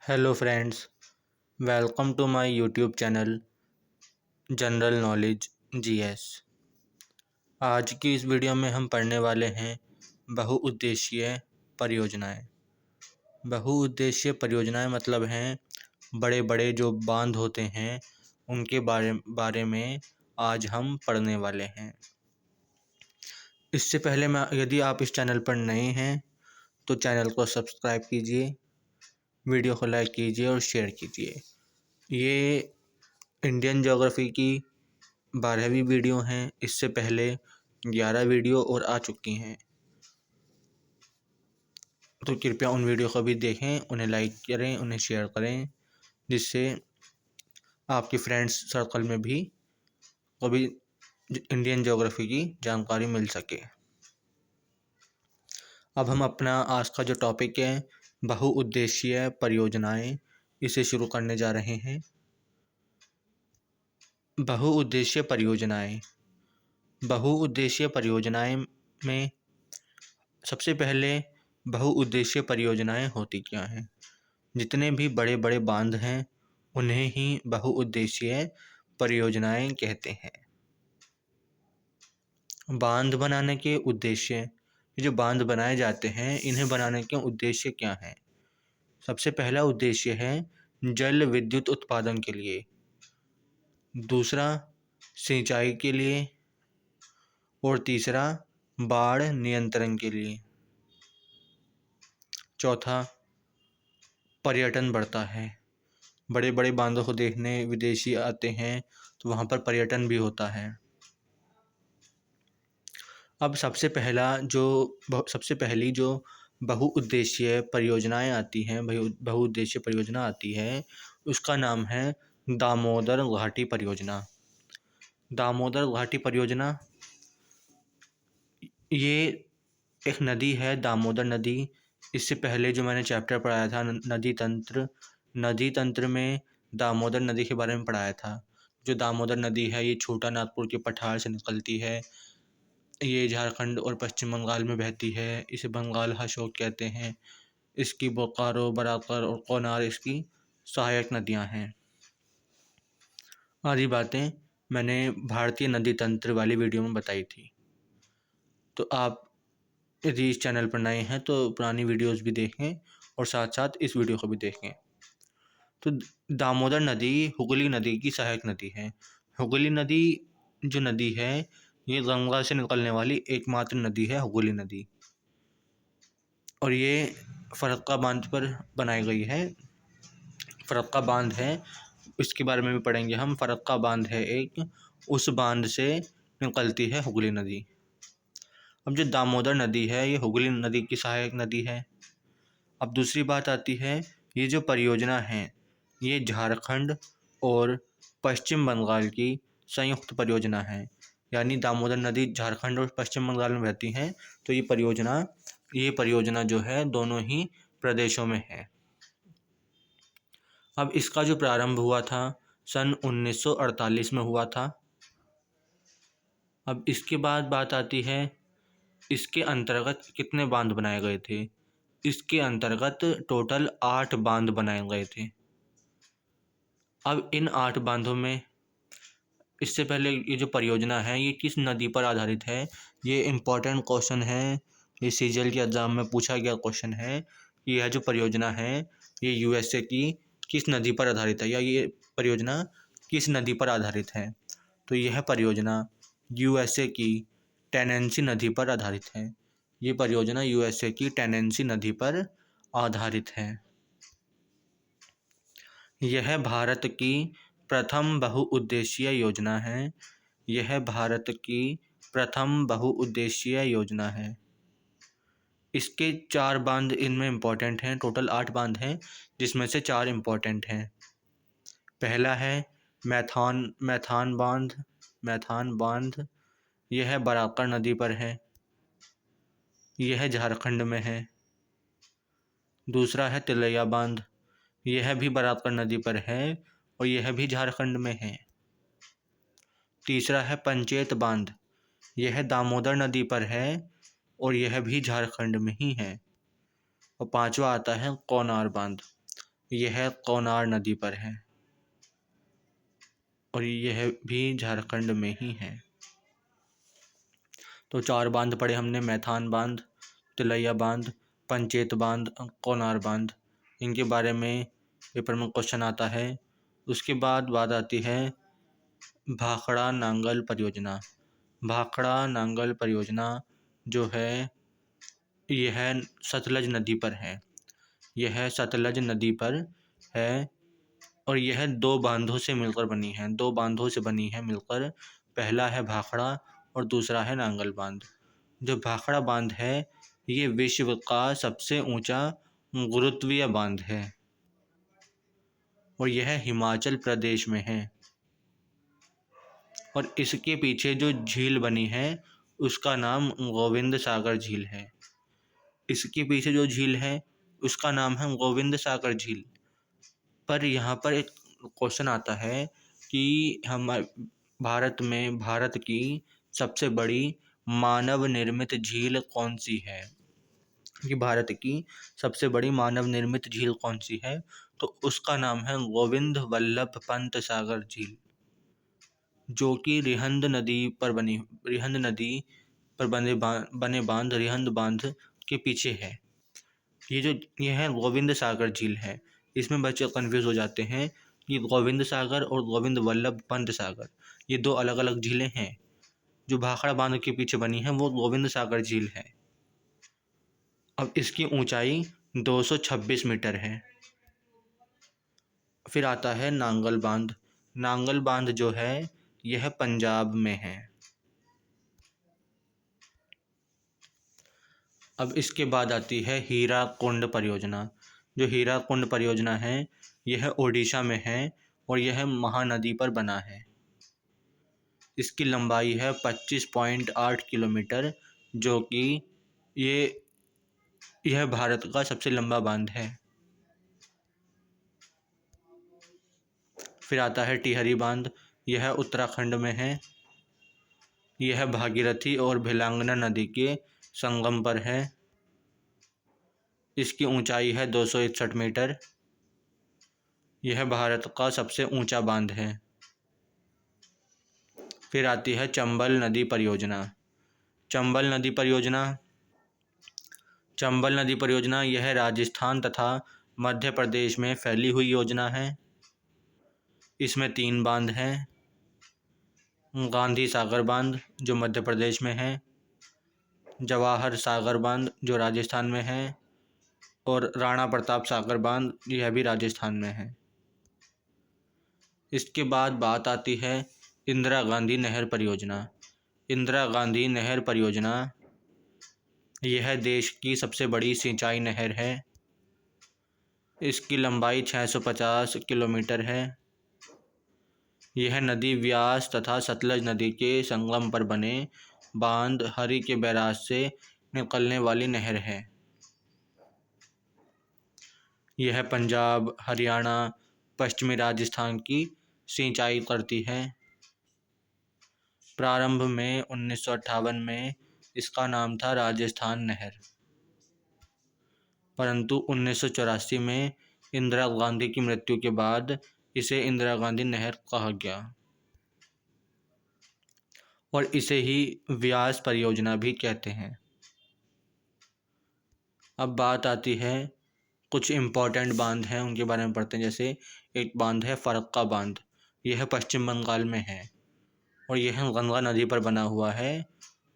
Hello friends, welcome to my YouTube channel general knowledge GS. आज की इस video में हम पढ़ने वाले हैं बहुउद्देशीय परियोजनाएं। बहुउद्देशीय परियोजनाएं मतलब हैं बड़े बड़े जो बांध होते हैं उनके बारे में आज हम पढ़ने वाले हैं। इससे पहले मैं यदि आप इस चैनल पर नए हैं तो चैनल को सब्सक्राइब कीजिए, वीडियो को लाइक कीजिए और शेयर कीजिए। ये इंडियन ज्योग्राफी की 12वीं वीडियो हैं। इससे पहले 11 वीडियो और आ चुकी हैं, तो कृपया उन वीडियो को भी देखें, उन्हें लाइक करें, उन्हें शेयर करें, जिससे आपके फ्रेंड्स सर्कल में भी कभी इंडियन ज्योग्राफी की जानकारी मिल सके। अब हम अपना आज का जो टॉपिक है बहुउद्देशीय परियोजनाएं, इसे शुरू करने जा रहे हैं। बहुउद्देशीय परियोजनाएं बहुउद्देशीय परियोजनाएं में सबसे पहले बहुउद्देशीय परियोजनाएं होती क्या हैं। जितने भी बड़े बड़े बांध हैं उन्हें ही बहुउद्देशीय परियोजनाएं कहते हैं। बांध बनाने के उद्देश्य, ये जो बांध बनाए जाते हैं इन्हें बनाने के उद्देश्य क्या हैं। सबसे पहला उद्देश्य है जल विद्युत उत्पादन के लिए, दूसरा सिंचाई के लिए और तीसरा बाढ़ नियंत्रण के लिए। चौथा पर्यटन बढ़ता है। बड़े बड़े बांधों को देखने विदेशी आते हैं तो वहाँ पर पर्यटन भी होता है। अब सबसे पहली जो बहुउद्देशीय परियोजनाएं आती हैं, बहुउद्देशीय परियोजना आती है, उसका नाम है दामोदर घाटी परियोजना। दामोदर घाटी परियोजना ये एक नदी है, दामोदर नदी। इससे पहले जो मैंने चैप्टर पढ़ाया था नदी तंत्र में दामोदर नदी के बारे में पढ़ाया था। जो दामोदर नदी है ये छोटा नागपुर के पठार से निकलती है। ये झारखंड और पश्चिम बंगाल में बहती है। इसे बंगाल अशोक कहते हैं। इसकी बोकारो, बराकर और कोनार इसकी सहायक नदियां हैं। आदि बातें मैंने भारतीय नदी तंत्र वाली वीडियो में बताई थी। तो आप यदि इस चैनल पर नए हैं तो पुरानी वीडियोस भी देखें और साथ साथ इस वीडियो को भी देखें। तो दामोदर नदी हुगली नदी की सहायक नदी है। हुगली नदी जो नदी है ये गंगा से निकलने वाली एकमात्र नदी है, हुगली नदी। और ये फरक्का बांध पर बनाई गई है। फरक्का बांध है, इसके बारे में भी पढ़ेंगे हम। फरक्का बांध है एक, उस बांध से निकलती है हुगली नदी। अब जो दामोदर नदी है ये हुगली नदी की सहायक नदी है। अब दूसरी बात आती है, ये जो परियोजना है ये झारखंड और पश्चिम बंगाल की संयुक्त परियोजना है। यानी दामोदर नदी झारखंड और पश्चिम बंगाल में बहती है, तो ये परियोजना जो है दोनों ही प्रदेशों में है। अब इसका जो प्रारंभ हुआ था सन 1948 में हुआ था। अब इसके बाद बात आती है इसके अंतर्गत कितने बांध बनाए गए थे। इसके अंतर्गत टोटल 8 बांध बनाए गए थे। अब इन 8 बांधों में, इससे पहले ये जो परियोजना है ये किस नदी पर आधारित है, ये इम्पोर्टेंट क्वेश्चन है। ये सीजीएल के एग्ज़ाम में पूछा गया क्वेश्चन है कि यह जो परियोजना है ये यूएसए की किस नदी पर आधारित है, या ये परियोजना किस नदी पर आधारित है। तो यह परियोजना यूएसए की टेनेंसी नदी पर आधारित है। ये परियोजना यूएसए की टेनेंसी नदी पर आधारित है। यह भारत की प्रथम बहुउद्देशीय योजना है। यह भारत की प्रथम बहुउद्देशीय योजना है। इसके 4 बांध इनमें इम्पोर्टेंट हैं। टोटल 8 बांध हैं जिसमें से 4 इम्पोर्टेंट हैं। पहला है मैथान बांध। यह बराकर नदी पर है। यह झारखंड में है। दूसरा है तिलैया बांध। यह भी बराकर नदी पर है और यह भी झारखंड में है। तीसरा है पंचेत बांध। यह दामोदर नदी पर है और यह भी झारखंड में ही है। और पांचवा आता है कोनार बांध। यह कोनार नदी पर है और यह भी झारखंड में ही है। तो 4 बांध पढ़े हमने, मैथान बांध, तिलैया बांध, पंचेत बांध, कोनार बांध। इनके बारे में पेपर में क्वेश्चन आता है। उसके बाद बात आती है भाखड़ा नांगल परियोजना। भाखड़ा नांगल परियोजना जो है यह सतलज नदी पर है। यह सतलज नदी पर है और यह 2 बांधों से मिलकर बनी है। 2 बांधों से बनी है मिलकर। पहला है भाखड़ा और दूसरा है नांगल बांध। जो भाखड़ा बांध है ये विश्व का सबसे ऊंचा गुरुत्वीय बांध है और यह हिमाचल प्रदेश में है। और इसके पीछे जो झील बनी है उसका नाम गोविंद सागर झील है। इसके पीछे जो झील है उसका नाम है गोविंद सागर झील। पर यहाँ पर एक क्वेश्चन आता है कि भारत की सबसे बड़ी मानव निर्मित झील कौन सी है। कि भारत की सबसे बड़ी मानव निर्मित झील कौन सी है, तो उसका नाम है गोविंद वल्लभ पंत सागर झील, जो कि रिहंद नदी पर बने बांध रिहंद बांध के पीछे है। यह है गोविंद सागर झील है। इसमें बच्चे कन्फ्यूज हो जाते हैं कि गोविंद सागर और गोविंद वल्लभ पंत सागर ये 2 अलग अलग झीलें हैं। जो भाखड़ा बांध के पीछे बनी है वो गोविंद सागर झील है। अब इसकी ऊंचाई 226 मीटर है। फिर आता है नांगल बांध। नांगल बांध जो है यह पंजाब में है। अब इसके बाद आती है हीराकुंड परियोजना। जो हीराकुंड परियोजना है यह ओडिशा में है और यह महानदी पर बना है। इसकी लंबाई है 25.8 किलोमीटर, जो कि यह भारत का सबसे लंबा बांध है। फिर आता है टिहरी बांध। यह उत्तराखंड में है। यह भागीरथी और भिलांगना नदी के संगम पर है। इसकी ऊंचाई है 261 मीटर। यह भारत का सबसे ऊंचा बांध है। फिर आती है चंबल नदी परियोजना। चंबल नदी परियोजना यह राजस्थान तथा मध्य प्रदेश में फैली हुई योजना है। इसमें 3 बांध हैं। गांधी सागर बांध जो मध्य प्रदेश में है, जवाहर सागर बांध जो राजस्थान में है और राणा प्रताप सागर बांध यह भी राजस्थान में है। इसके बाद बात आती है इंदिरा गांधी नहर परियोजना। इंदिरा गांधी नहर परियोजना यह देश की सबसे बड़ी सिंचाई नहर है। इसकी लंबाई 650 किलोमीटर है। यह नदी व्यास तथा सतलज नदी के संगम पर बने बांध हरी के बैराज से निकलने वाली नहर है। यह पंजाब, हरियाणा, पश्चिमी राजस्थान की सिंचाई करती है। प्रारंभ में 1958 में इसका नाम था राजस्थान नहर, परंतु 1984 में इंदिरा गांधी की मृत्यु के बाद इसे इंदिरा गांधी नहर कहा गया और इसे ही व्यास परियोजना भी कहते हैं। अब बात आती है कुछ इम्पोर्टेंट बांध हैं उनके बारे में पढ़ते हैं। जैसे एक बांध है फरक्का बांध। यह पश्चिम बंगाल में है और यह गंगा नदी पर बना हुआ है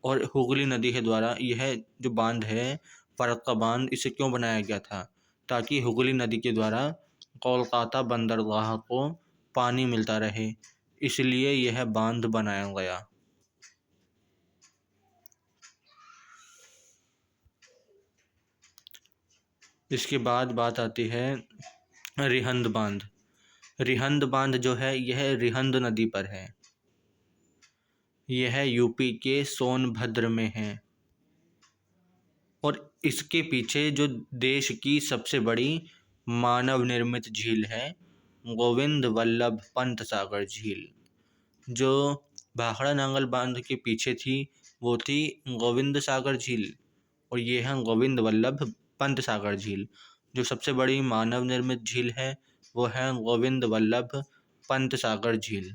और हुगली नदी के द्वारा यह जो बांध है फरक्का बांध इसे क्यों बनाया गया था, ताकि हुगली नदी के द्वारा कोलकाता बंदरगाह को पानी मिलता रहे, इसलिए यह बांध बनाया गया। इसके बाद बात आती है रिहंद बांध। रिहंद बांध जो है यह रिहंद नदी पर है। यह यूपी के सोनभद्र में है और इसके पीछे जो देश की सबसे बड़ी मानव निर्मित झील है गोविंद वल्लभ पंत सागर झील, जो भाखड़ा नांगल बांध के पीछे थी वो थी गोविंद सागर झील और ये है गोविंद वल्लभ पंत सागर झील। जो सबसे बड़ी मानव निर्मित झील है वो है गोविंद वल्लभ पंत सागर झील।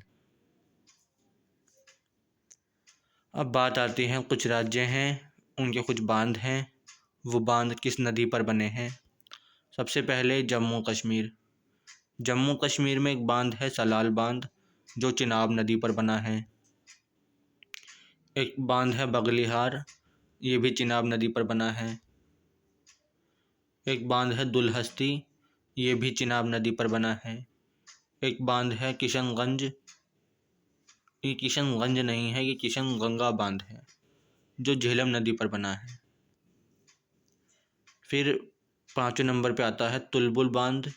अब बात आती है कुछ राज्य हैं उनके कुछ बांध हैं, वो बांध किस नदी पर बने हैं। सबसे पहले जम्मू कश्मीर। जम्मू कश्मीर में एक बांध है सलाल बांध, जो चिनाब नदी पर बना है। एक बांध है बगलिहार, ये भी चिनाब नदी पर बना है। एक बांध है दुलहस्ती, ये भी चिनाब नदी पर बना है। एक बांध है किशनगंज, ये किशनगंज नहीं है, ये किशनगंगा बांध है, जो झेलम नदी पर बना है। फिर 5वें नंबर पे आता है तुलबुल बांध,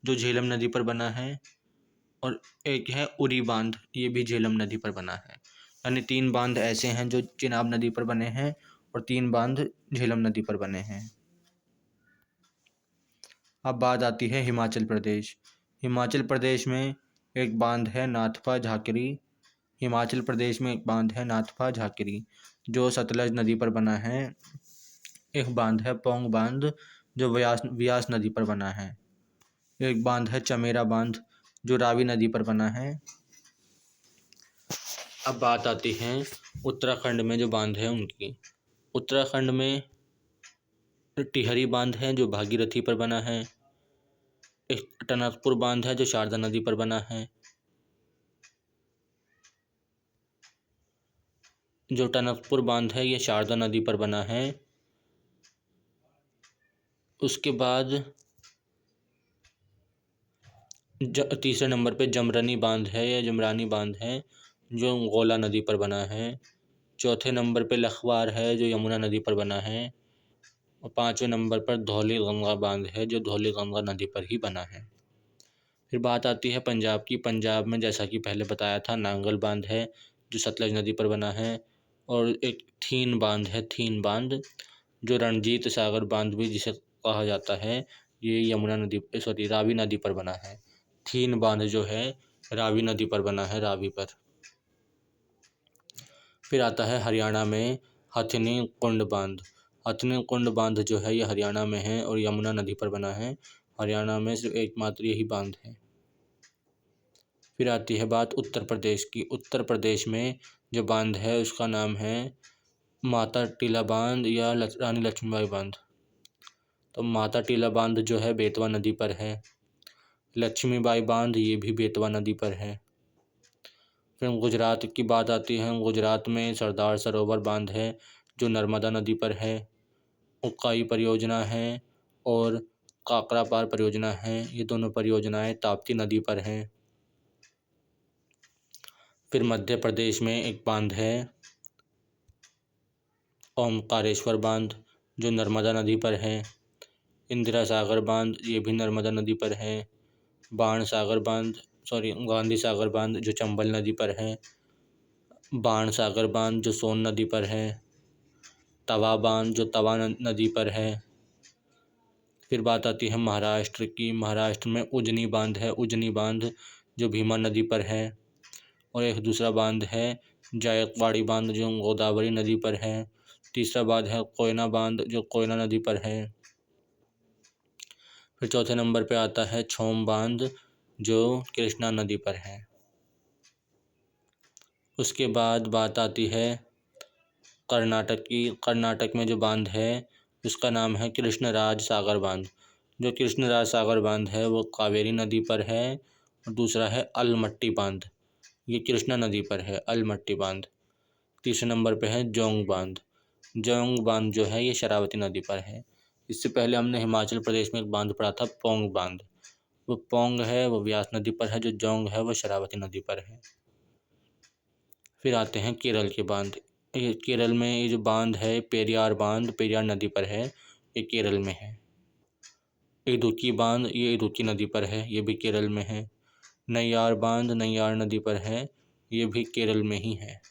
जो झेलम नदी पर बना है। और एक है उरी बांध, ये भी झेलम नदी पर बना है। यानी 3 बांध ऐसे हैं जो चिनाब नदी पर बने हैं और 3 बांध झेलम नदी पर बने हैं। अब बात आती है हिमाचल प्रदेश। हिमाचल प्रदेश में एक बांध है नाथपा झाकरी। हिमाचल प्रदेश में एक बांध है नाथपा झाकरी, जो सतलज नदी पर बना है। एक बांध है पौंग बांध, जो व्यास नदी पर बना है। एक बांध है चमेरा बांध, जो रावी नदी पर बना है। अब बात आती है उत्तराखंड में जो बांध है उनकी। उत्तराखंड में टिहरी बांध है जो भागीरथी पर बना है। एक टनकपुर बांध है जो शारदा नदी पर बना है। जो टनकपुर बांध है ये शारदा नदी पर बना है। उसके बाद तीसरे नंबर पे जमरनी बांध है या जमरानी बांध है, जो गोला नदी पर बना है। चौथे नंबर पे लखवार है, जो यमुना नदी पर बना है। और 5वें नंबर पर धौली गंगा बांध है, जो धौली गंगा नदी पर ही बना है। फिर बात आती है पंजाब की। पंजाब में जैसा कि पहले बताया था नांगल बांध है, जो सतलज नदी पर बना है। और एक थीन बांध है, थीन बांध, जो रणजीत सागर बांध भी जिसे कहा जाता है, ये यमुना नदी रावी नदी पर बना है। थीन बांध जो है रावी नदी पर बना है, रावी पर। फिर आता है हरियाणा में हथनी कुंड बांध। हथनी कुंड बांध जो है ये हरियाणा में है और यमुना नदी पर बना है। हरियाणा में सिर्फ एकमात्र यही बांध है। फिर आती है बात उत्तर प्रदेश की। उत्तर प्रदेश में जो बांध है उसका नाम है माता टीला बांध या रानी लक्ष्मीबाई बांध। तो माता टीला बांध जो है बेतवा नदी पर है। लक्ष्मीबाई बांध ये भी बेतवा नदी पर है। फिर गुजरात की बात आती है। गुजरात में सरदार सरोवर बांध है, जो नर्मदा नदी पर है। उक्काई परियोजना है और काकरा पार परियोजना है, ये दोनों परियोजनाएं ताप्ती नदी पर हैं। फिर मध्य प्रदेश में एक बांध है ओमकारेश्वर बांध, जो नर्मदा नदी पर है। इंदिरा सागर बांध ये भी नर्मदा नदी पर है। गांधी सागर बांध जो चंबल नदी पर है। बाण सागर बांध जो सोन नदी पर है। तवा बांध जो तवा नदी पर है। फिर बात आती है महाराष्ट्र की। महाराष्ट्र में उजनी बांध है, उजनी बांध जो भीमा नदी पर है। और एक दूसरा बांध है जायकवाड़ी बांध, जो गोदावरी नदी पर है। तीसरा बांध है कोयना बांध, जो कोयना नदी पर है। फिर चौथे नंबर पे आता है छोम बांध, जो कृष्णा नदी पर है। उसके बाद बात आती है कर्नाटक की। कर्नाटक में जो बांध है उसका नाम है कृष्णराज सागर बांध। जो कृष्णराज सागर बांध है वो कावेरी नदी पर है। और दूसरा है अलमट्टी बांध, ये कृष्णा नदी पर है, अलमट्टी बांध। तीसरे नंबर पे है जोंग बांध। जोंग बांध जो है ये शरावती नदी पर है। इससे पहले हमने हिमाचल प्रदेश में एक बांध पढ़ा था पोंग बांध, वो पोंग है वो व्यास नदी पर है। जो जोंग है वो शरावती नदी पर है। फिर आते हैं केरल के बांध। ये केरल में ये जो बांध है पेरियार बांध, पेरियार नदी पर है, ये केरल में है। इडुक्की बांध ये इडुक्की नदी पर है, ये भी केरल में है। नैयार बांध नैयार नदी पर है, ये भी केरल में ही है।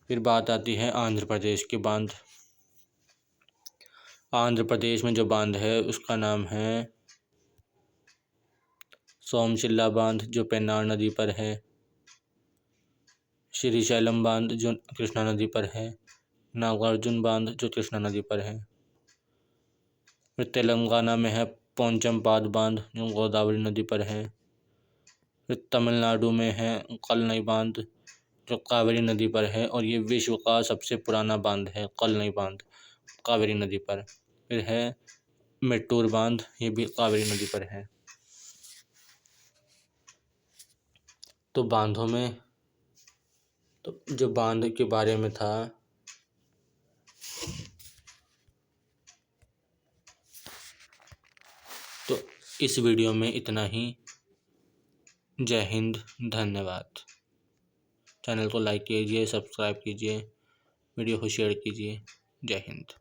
फिर बात आती है आंध्र प्रदेश के बांध। आंध्र प्रदेश में जो बांध है उसका नाम है सोमशिला बांध, जो पेन्नार नदी पर है। श्रीशैलम बांध जो कृष्णा नदी पर है। नागार्जुन बांध जो कृष्णा नदी पर है। फिर तेलंगाना में है पोंचमपाद बांध जो गोदावरी नदी पर है। फिर तमिलनाडु में है कलनई बांध जो कावेरी नदी पर है और ये विश्व का सबसे पुराना बांध है, कलनई बांध कावेरी नदी पर। फिर है मेट्टूर बांध, ये भी कावेरी नदी पर है। तो बांधों में तो जो बांध के बारे में था तो इस वीडियो में इतना ही। जय हिंद, धन्यवाद। चैनल को लाइक कीजिए, सब्सक्राइब कीजिए, वीडियो को शेयर कीजिए। जय हिंद।